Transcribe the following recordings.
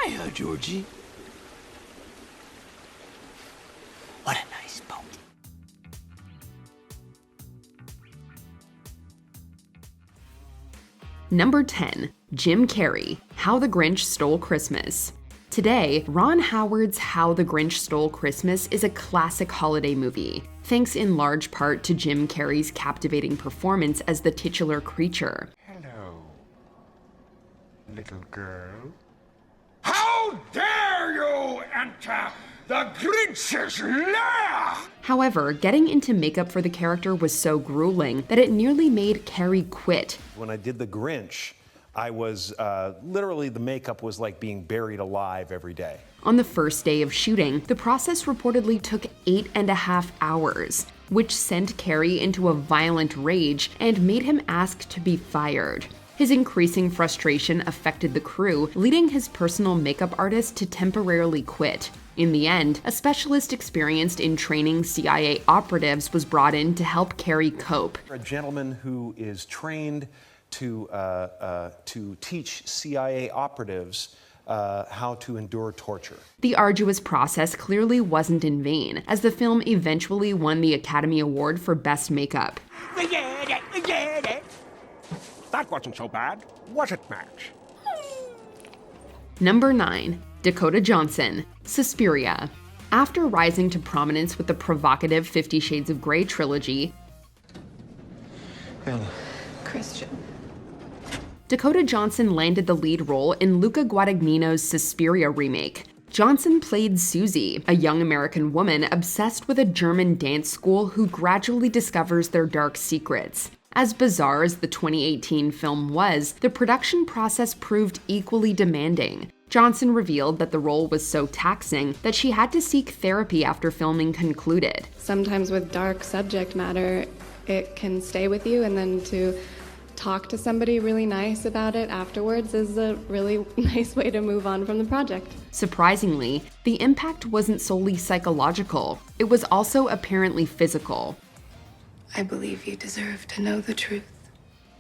Hiya, Georgie. What a nice boat. Number 10. Jim Carrey, How the Grinch Stole Christmas. Today, Ron Howard's How the Grinch Stole Christmas is a classic holiday movie, thanks in large part to Jim Carrey's captivating performance as the titular creature. Hello, little girl. How dare you enter the Grinch's lair! However, getting into makeup for the character was so grueling that it nearly made Carrey quit. When I did the Grinch, I was literally, the makeup was like being buried alive every day. On the first day of shooting, the process reportedly took 8.5 hours, which sent Carrey into a violent rage and made him ask to be fired. His increasing frustration affected the crew, leading his personal makeup artist to temporarily quit. In the end, a specialist experienced in training CIA operatives was brought in to help Carrey cope. A gentleman who is trained to teach CIA operatives how to endure torture. The arduous process clearly wasn't in vain, as the film eventually won the Academy Award for Best Makeup. We did it! We did it! That wasn't so bad, was it, Max? Number 9. Dakota Johnson, Suspiria. After rising to prominence with the provocative 50 Shades of Grey trilogy, Christian. Dakota Johnson landed the lead role in Luca Guadagnino's Suspiria remake. Johnson played Susie, a young American woman obsessed with a German dance school who gradually discovers their dark secrets. As bizarre as the 2018 film was, the production process proved equally demanding. Johnson revealed that the role was so taxing that she had to seek therapy after filming concluded. Sometimes with dark subject matter, it can stay with you, and then to talk to somebody really nice about it afterwards is a really nice way to move on from the project. Surprisingly, the impact wasn't solely psychological. It was also apparently physical. I believe you deserve to know the truth.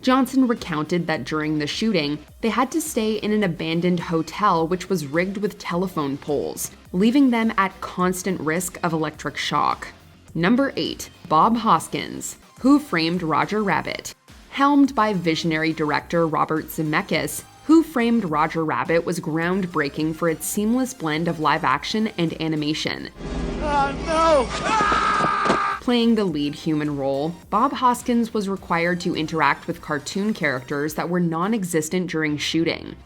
Johnson recounted that during the shooting, they had to stay in an abandoned hotel which was rigged with telephone poles, leaving them at constant risk of electric shock. Number 8. Bob Hoskins, Who Framed Roger Rabbit. Helmed by visionary director Robert Zemeckis, Who Framed Roger Rabbit was groundbreaking for its seamless blend of live action and animation. Oh, no! Playing the lead human role, Bob Hoskins was required to interact with cartoon characters that were non-existent during shooting.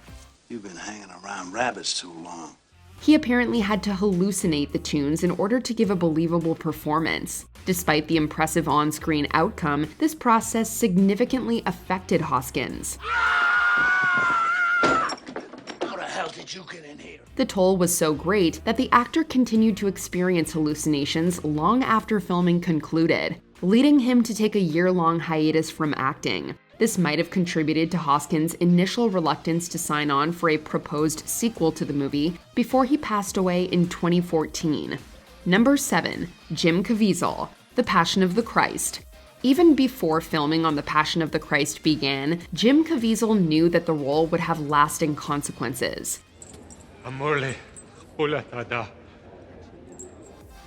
You've been hanging around rabbits too long. He apparently had to hallucinate the tunes in order to give a believable performance. Despite the impressive on-screen outcome, this process significantly affected Hoskins. How the hell did you get in here? The toll was so great that the actor continued to experience hallucinations long after filming concluded, leading him to take a year-long hiatus from acting. This might have contributed to Hoskins' initial reluctance to sign on for a proposed sequel to the movie before he passed away in 2014. Number 7. Jim Caviezel, The Passion of the Christ. Even before filming on The Passion of the Christ began, Jim Caviezel knew that the role would have lasting consequences. Amorle, ulatada.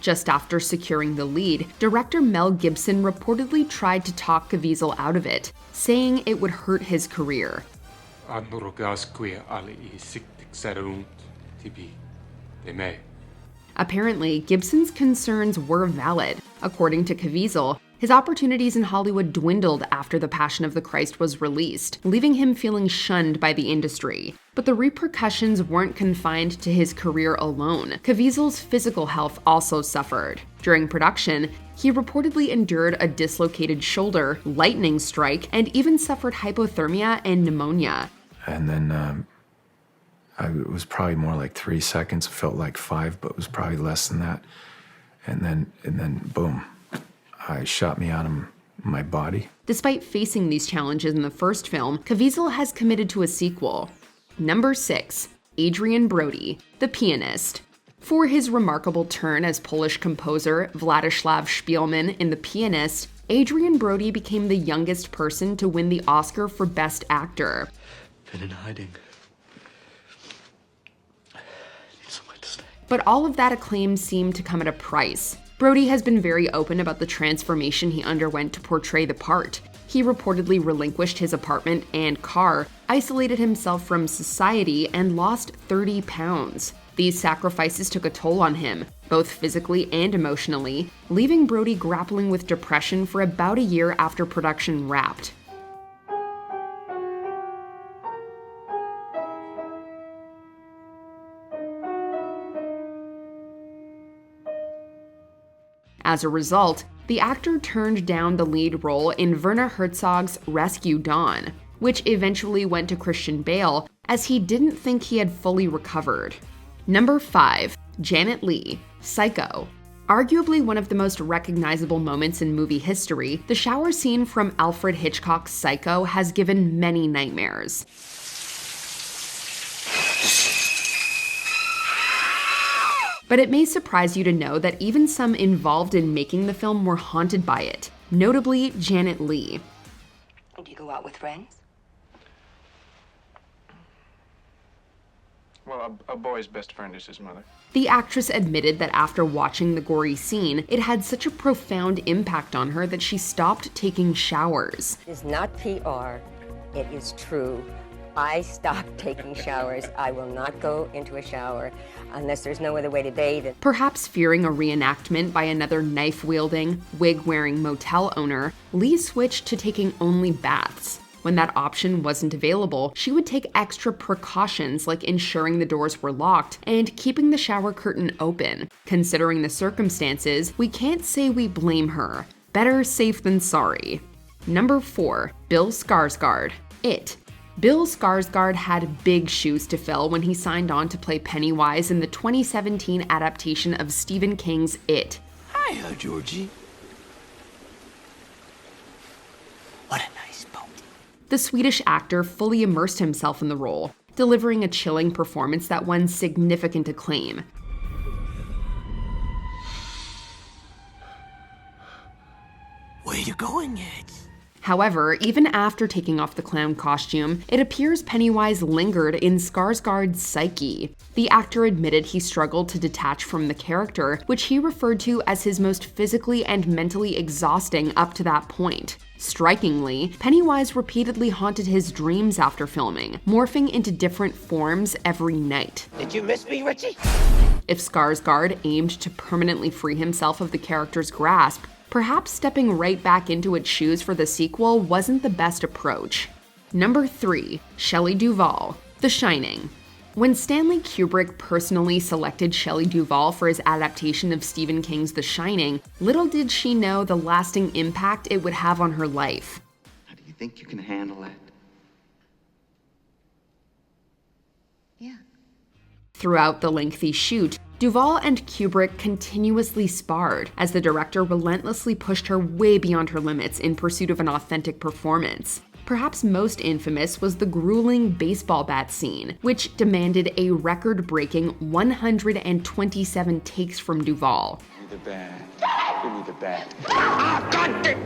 Just after securing the lead, director Mel Gibson reportedly tried to talk Caviezel out of it, saying it would hurt his career. Apparently, Gibson's concerns were valid. According to Caviezel, his opportunities in Hollywood dwindled after The Passion of the Christ was released, leaving him feeling shunned by the industry. But the repercussions weren't confined to his career alone. Caviezel's physical health also suffered. During production, he reportedly endured a dislocated shoulder, lightning strike, and even suffered hypothermia and pneumonia. And then it was probably more like 3 seconds. It felt like 5, but it was probably less than that. And then boom. I shot me out of my body. Despite facing these challenges in the first film, Caviezel has committed to a sequel. Number 6. Adrian Brody, The Pianist. For his remarkable turn as Polish composer Władysław Szpilman in The Pianist, Adrian Brody became the youngest person to win the Oscar for Best Actor. Been in hiding. But all of that acclaim seemed to come at a price. Brody has been very open about the transformation he underwent to portray the part. He reportedly relinquished his apartment and car, isolated himself from society, and lost 30 pounds. These sacrifices took a toll on him, both physically and emotionally, leaving Brody grappling with depression for about a year after production wrapped. As a result, the actor turned down the lead role in Werner Herzog's Rescue Dawn, which eventually went to Christian Bale, as he didn't think he had fully recovered. Number 5. Janet Leigh, Psycho. Arguably one of the most recognizable moments in movie history, the shower scene from Alfred Hitchcock's Psycho has given many nightmares. But it may surprise you to know that even some involved in making the film were haunted by it, notably Janet Leigh. Do you go out with friends? Well, a boy's best friend is his mother. The actress admitted that after watching the gory scene, it had such a profound impact on her that she stopped taking showers. It is not PR. It is true. I stopped taking showers. I will not go into a shower unless there's no other way to bathe. Perhaps fearing a reenactment by another knife-wielding, wig-wearing motel owner, Leigh switched to taking only baths. When that option wasn't available, she would take extra precautions like ensuring the doors were locked and keeping the shower curtain open. Considering the circumstances, we can't say we blame her. Better safe than sorry. Number 4. Bill Skarsgård, It. Bill Skarsgård had big shoes to fill when he signed on to play Pennywise in the 2017 adaptation of Stephen King's It. Hiya, Georgie. What a nice boat. The Swedish actor fully immersed himself in the role, delivering a chilling performance that won significant acclaim. Where you going, Ed? However, even after taking off the clown costume, it appears Pennywise lingered in Skarsgård's psyche. The actor admitted he struggled to detach from the character, which he referred to as his most physically and mentally exhausting up to that point. Strikingly, Pennywise repeatedly haunted his dreams after filming, morphing into different forms every night. Did you miss me, Richie? If Skarsgård aimed to permanently free himself of the character's grasp, perhaps stepping right back into its shoes for the sequel wasn't the best approach. Number 3. Shelley Duvall, The Shining. When Stanley Kubrick personally selected Shelley Duvall for his adaptation of Stephen King's The Shining, little did she know the lasting impact it would have on her life. How do you think you can handle that? Yeah. Throughout the lengthy shoot, Duvall and Kubrick continuously sparred as the director relentlessly pushed her way beyond her limits in pursuit of an authentic performance. Perhaps most infamous was the grueling baseball bat scene, which demanded a record-breaking 127 takes from Duvall. Give me the bat. Give me the bat. Ah, God damn!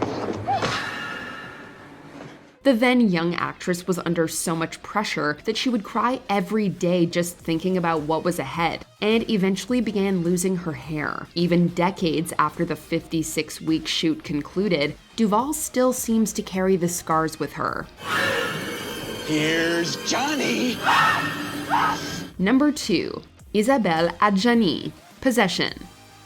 The then young actress was under so much pressure that she would cry every day just thinking about what was ahead, and eventually began losing her hair. Even decades after the 56-week shoot concluded, Duvall still seems to carry the scars with her. Here's Johnny. Number 2. Isabelle Adjani, Possession.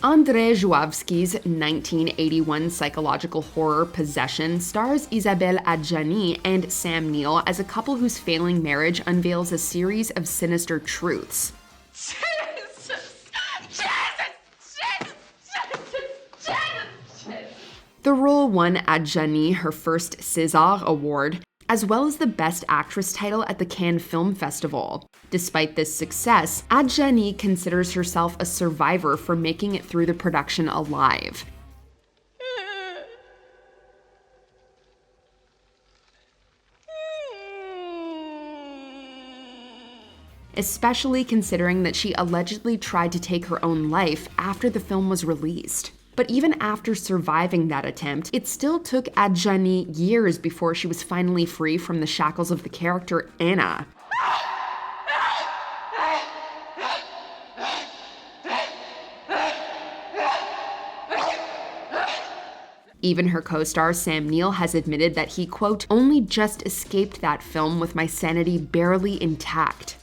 Andrzej Żuławski's 1981 psychological horror Possession stars Isabelle Adjani and Sam Neill as a couple whose failing marriage unveils a series of sinister truths. The role won Adjani her first César Award, as well as the Best Actress title at the Cannes Film Festival. Despite this success, Adjani considers herself a survivor for making it through the production alive. Especially considering that she allegedly tried to take her own life after the film was released. But even after surviving that attempt, it still took Adjani years before she was finally free from the shackles of the character Anna. Even her co-star Sam Neill has admitted that he, quote, only just escaped that film with my sanity barely intact.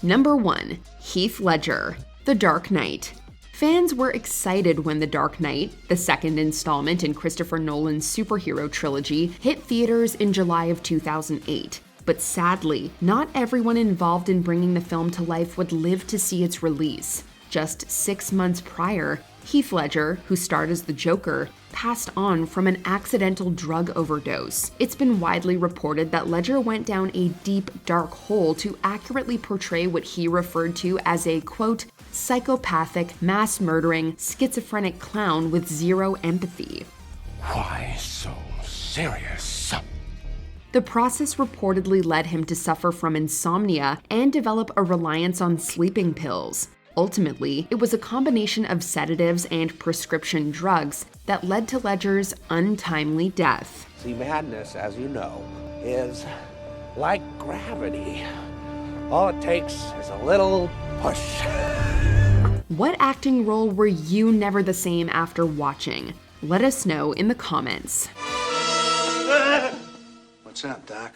Number 1. Heath Ledger, The Dark Knight. Fans were excited when The Dark Knight, the second installment in Christopher Nolan's superhero trilogy, hit theaters in July of 2008. But sadly, not everyone involved in bringing the film to life would live to see its release. Just 6 months prior, Heath Ledger, who starred as the Joker, passed on from an accidental drug overdose. It's been widely reported that Ledger went down a deep, dark hole to accurately portray what he referred to as a, quote, psychopathic, mass-murdering, schizophrenic clown with zero empathy. Why so serious? The process reportedly led him to suffer from insomnia and develop a reliance on sleeping pills. Ultimately, it was a combination of sedatives and prescription drugs that led to Ledger's untimely death. See, madness, as you know, is like gravity. All it takes is a little push. What acting role were you never the same after watching? Let us know in the comments. What's up, Doc?